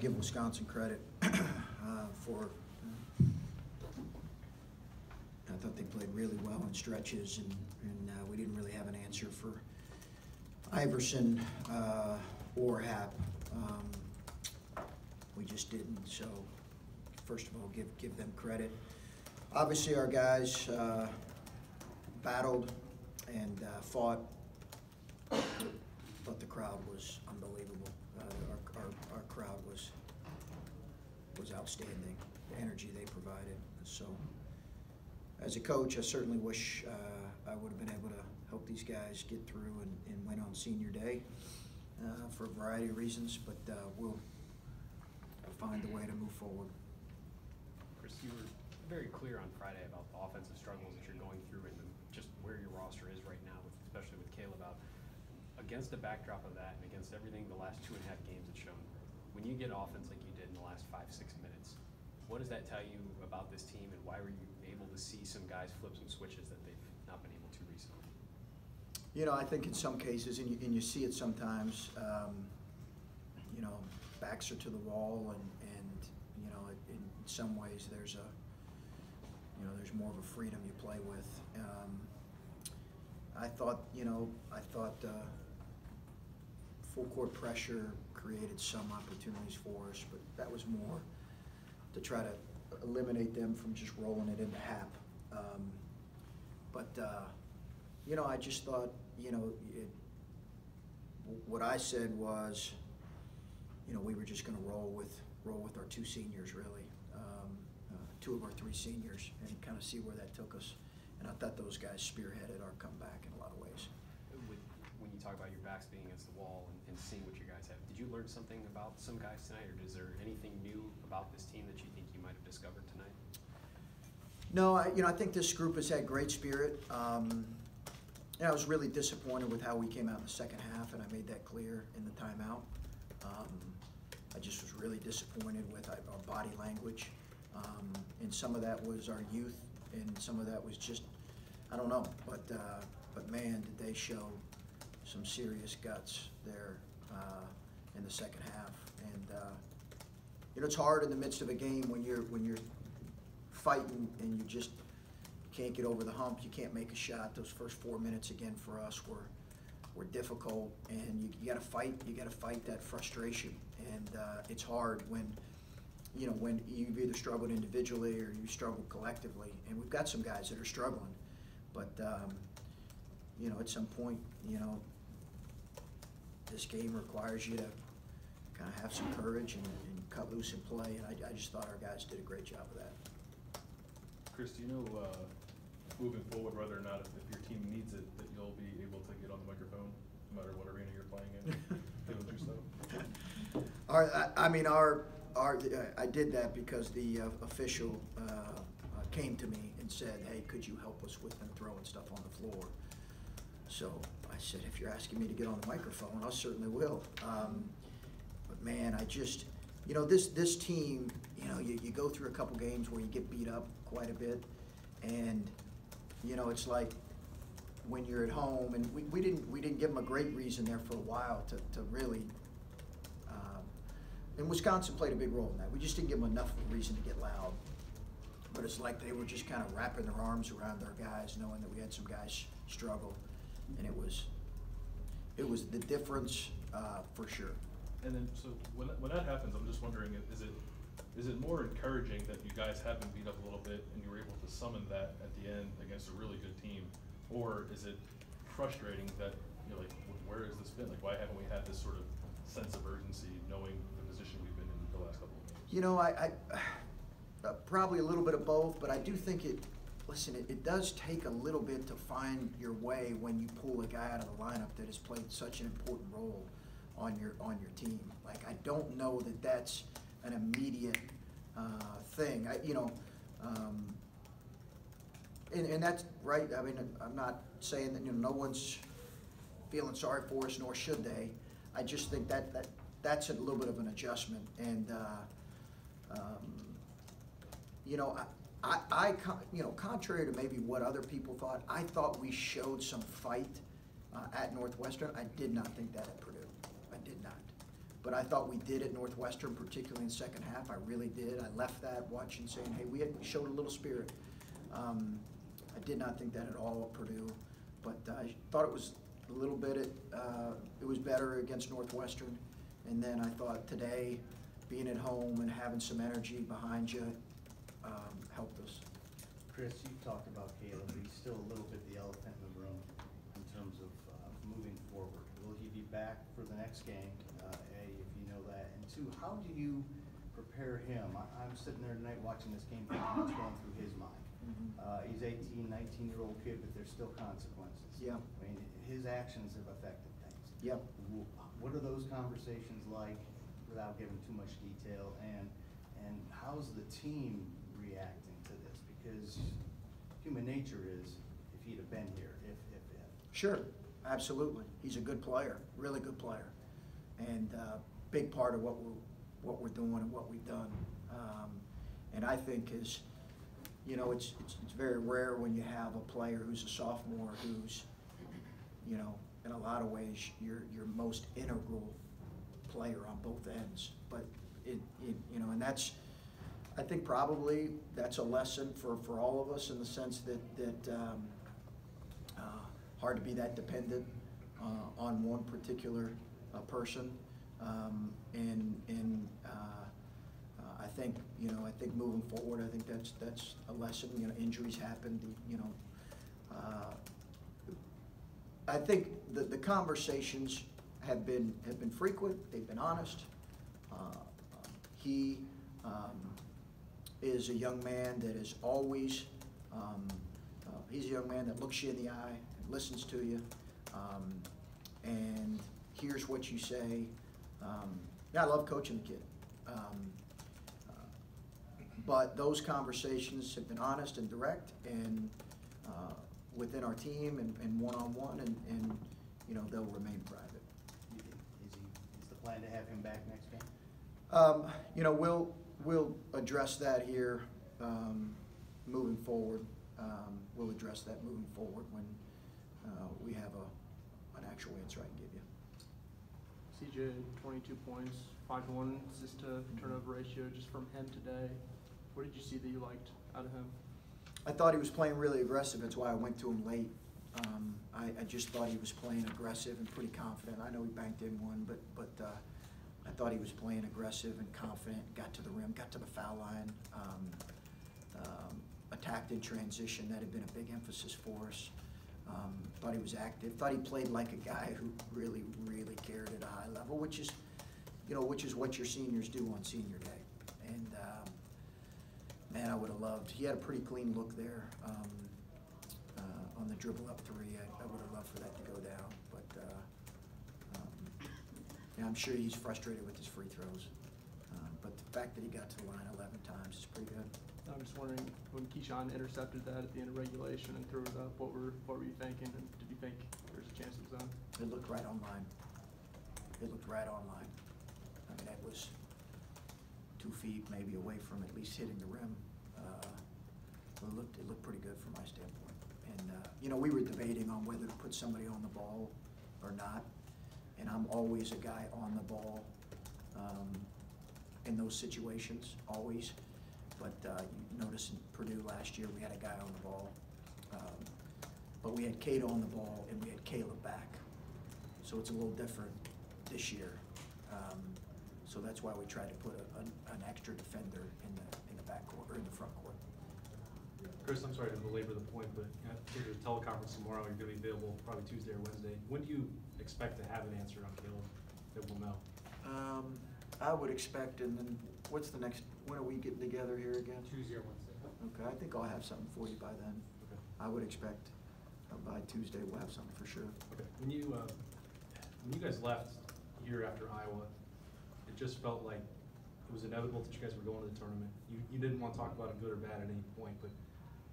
Give Wisconsin credit for. I thought they played really well in stretches, and we didn't really have an answer for Iverson or Happ. We just didn't. So, first of all, give them credit. Obviously, our guys battled and fought, but the crowd was unbelievable. Our crowd was outstanding. The energy they provided. So, as a coach, I certainly wish I would have been able to help these guys get through and win on senior day for a variety of reasons, but we'll find a way to move forward. Chris, you were very clear on Friday about the offensive struggles that you're going through and just where your roster is right now, especially with Caleb out. Against the backdrop of that and against everything the last 2.5 games have shown, when you get offense like you did in the last 5-6 minutes, what does that tell you about this team, and why were you able to see some guys flip some switches that they've not been able to recently? You know, I think in some cases, and you see it sometimes, you know, backs are to the wall, and you know, in some ways there's more of a freedom you play with. I thought full court pressure created some opportunities for us, but that was more to try to eliminate them from just rolling it into Happ. You know, I just thought, you know, what I said was, you know, we were just going to roll with our two seniors, really, two of our three seniors, and kind of see where that took us. And I thought those guys spearheaded our comeback in a lot of ways. When you talk about your backs being against the wall and seeing what you guys have, did you learn something about some guys tonight, or is there anything new about this team that you think you might have discovered tonight? No, I think this group has had great spirit. I was really disappointed with how we came out in the second half, and I made that clear in the timeout. I just was really disappointed with our body language, and some of that was our youth, and some of that was just, I don't know, but man, did they show some serious guts there in the second half. And you know, it's hard in the midst of a game when you're fighting and you just can't get over the hump. You can't make a shot. Those first 4 minutes again for us were difficult, and you got to fight. You got to fight that frustration, and it's hard when you've either struggled individually or you struggle collectively. And we've got some guys that are struggling, but you know, at some point, you know, this game requires you to kind of have some courage and cut loose and play. And I just thought our guys did a great job of that. Chris, do you know, moving forward, whether or not if your team needs it, that you'll be able to get on the microphone, no matter what arena you're playing in, doing your stuff? I did that because the official came to me and said, "Hey, could you help us with them throwing stuff on the floor?" So I said, "If you're asking me to get on the microphone, I certainly will." But man, I just, you know, this team, you know, you go through a couple games where you get beat up quite a bit, and you know, it's like when you're at home, and we didn't give them a great reason there for a while to really. And Wisconsin played a big role in that. We just didn't give them enough reason to get loud. But it's like they were just kind of wrapping their arms around our guys, knowing that we had some guys struggle, and it was the difference for sure. And then, so when that happens, I'm just wondering, is it more encouraging that you guys have been beat up a little bit and you were able to summon that at the end against a really good team, or is it frustrating that you're like, where has this been? Like, why haven't we had this sort of sense of urgency, knowing the position we've been in the last couple of games? You know, I probably a little bit of both, but I do think it does take a little bit to find your way when you pull a guy out of the lineup that has played such an important role on your team. Like, I don't know that that's an immediate thing. And that's right. I mean, I'm not saying that, you know, no one's feeling sorry for us, nor should they. I just think that's a little bit of an adjustment. And you know, you know, contrary to maybe what other people thought, I thought we showed some fight at Northwestern. I did not think that at Purdue. I did not. But I thought we did at Northwestern, particularly in the second half. I really did. I left that watching, saying, hey, we showed a little spirit. I did not think that at all at Purdue, but I thought it was a little bit, it was better against Northwestern. And then I thought today, being at home and having some energy behind you helped us. Chris, you talked about Caleb, but he's still a little bit the elephant in the room in terms of moving forward. Will he be back for the next game? A, if you know that. And two, how do you prepare him? I'm sitting there tonight watching this game, thinking what's going through his mind. He's 18, 19-year-old kid, but there's still consequences. Yeah. I mean, his actions have affected things. Yep. What are those conversations like, without giving too much detail, and how's the team reacting to this? Because human nature is, if he'd have been here, if. Sure, absolutely. He's a good player, really good player, and big part of what we're doing and what we've done. And I think is, you know, it's very rare when you have a player who's a sophomore who's, you know, in a lot of ways your most integral player on both ends. But it you know, and that's, I think probably that's a lesson for all of us in the sense that hard to be that dependent on one particular person. I think, you know, I think moving forward, I think that's a lesson. You know, injuries happen. You know, I think the conversations have been frequent. They've been honest. He is a young man that is always. He's a young man that looks you in the eye, listens to you, and hears what you say. Yeah, I love coaching the kid. But those conversations have been honest and direct, and within our team and one-on-one, and you know, they'll remain private. Is the plan to have him back next game? You know, we'll address that here moving forward. We'll address that moving forward when we have an actual answer I can give you. CJ, 22 points, 5-1 assist to turnover ratio just from him today. What did you see that you liked out of him? I thought he was playing really aggressive. That's why I went to him late. I just thought he was playing aggressive and pretty confident. I know he banked in one, but I thought he was playing aggressive and confident, got to the rim, got to the foul line, attacked in transition. That had been a big emphasis for us. Thought he was active. Thought he played like a guy who really, really cared at a high level, which is, you know, which is what your seniors do on senior day. And man, I would have loved. He had a pretty clean look there on the dribble up three. I would have loved for that to go down, but yeah, I'm sure he's frustrated with his free throws. But the fact that he got to the line 11 times is pretty good. I'm just wondering, when Keyshawn intercepted that at the end of regulation and threw it up, what were you thinking? And did you think there was a chance it was on? It looked right on line. It looked right on line. I mean, that was 2 feet maybe away from at least hitting the rim. It looked pretty good from my standpoint. And you know, we were debating on whether to put somebody on the ball or not. And I'm always a guy on the ball in those situations, always. But you notice in Purdue last year, we had a guy on the ball. But we had Cato on the ball, and we had Caleb back. So it's a little different this year. So that's why we tried to put an extra defender in the backcourt, or in the front court. Chris, I'm sorry to belabor the point, but there's a teleconference tomorrow. You're going to be available probably Tuesday or Wednesday. When do you expect to have an answer on Caleb that we'll know? I would expect, and then what's the next, when are we getting together here again? Tuesday or Wednesday. Okay, I think I'll have something for you by then. Okay. I would expect by Tuesday we'll have something for sure. Okay. When you guys left here after Iowa, it just felt like it was inevitable that you guys were going to the tournament. You didn't want to talk about it good or bad at any point, but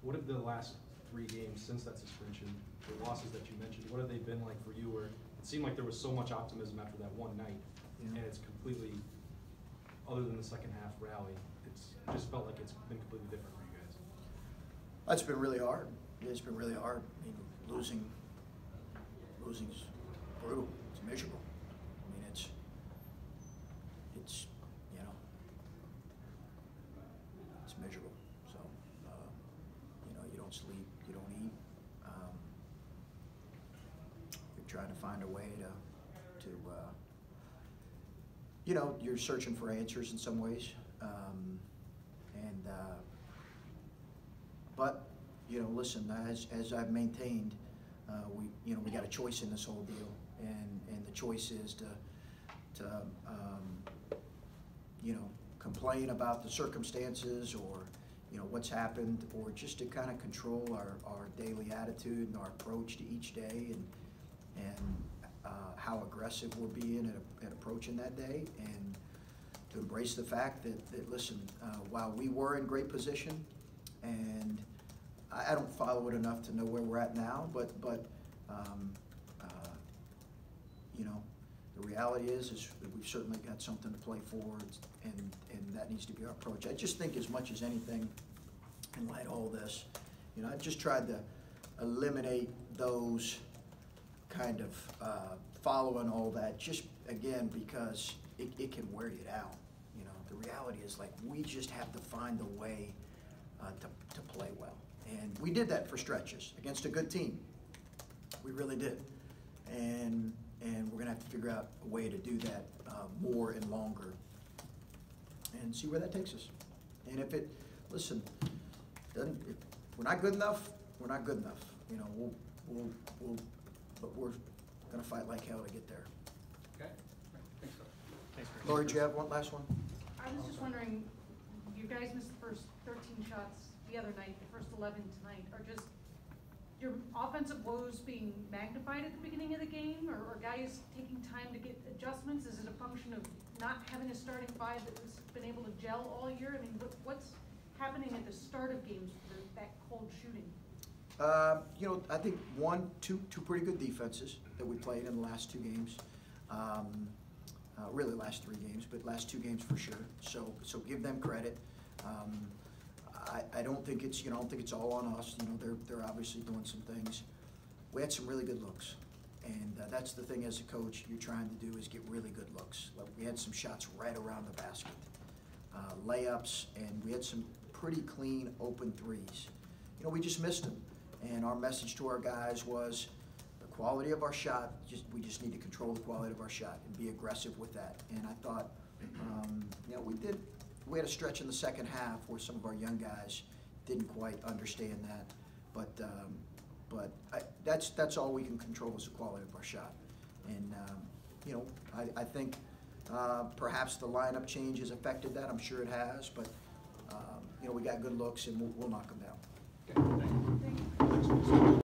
what have the last 3 games since that suspension, the losses that you mentioned, what have they been like for you, where it seemed like there was so much optimism after that one night, and it's completely, other than the second half rally, it just felt like it's been completely different for you guys? It's been really hard. It's been really hard. I mean, losing is brutal. It's miserable. I mean, don't sleep, you don't eat. You're trying to find a way to you know, you're searching for answers in some ways. But, you know, listen, as I've maintained, we got a choice in this whole deal, and the choice is to you know, complain about the circumstances or, you know, what's happened, or just to kind of control our daily attitude and our approach to each day, and how aggressive we're being at approaching that day, and to embrace the fact that listen, while we were in great position, and I don't follow it enough to know where we're at now, but you know, the reality is that we've certainly got something to play for, and that needs to be our approach. I just think as much as anything, in light of all this, you know, I've just tried to eliminate those kind of following all that, just again, because it can wear you down. You know, the reality is, like, we just have to find a way to play well. And we did that for stretches against a good team. We really did. And we're going to have to figure out a way to do that more and longer, and see where that takes us. And if it, listen, doesn't, if we're not good enough, we're not good enough. You know, but we're going to fight like hell to get there. Okay. Thanks, Chris. Lori, do you have one last one? I was just wondering, you guys missed the first 13 shots the other night, the first 11 tonight. Are just your offensive woes being magnified at the beginning of the game, or guys taking time to get adjustments? Is it a function of not having a starting five that has been able to gel all year? I mean, what's happening at the start of games for that cold shooting? You know, I think two pretty good defenses that we played in the last two games. Really last three games, but last two games for sure. So give them credit. I don't think it's, you know, I don't think it's all on us. You know, they're obviously doing some things. We had some really good looks, and that's the thing as a coach you're trying to do, is get really good looks. Like, we had some shots right around the basket, layups, and we had some pretty clean open threes. You know, we just missed them, and our message to our guys was the quality of our shot. We just need to control the quality of our shot and be aggressive with that. And I thought, you know, we had a stretch in the second half where some of our young guys didn't quite understand that, but that's all we can control, is the quality of our shot. And you know, I think perhaps the lineup change has affected that. I'm sure it has, but you know, we got good looks, and we'll knock them down. Okay, thank you. Thank you.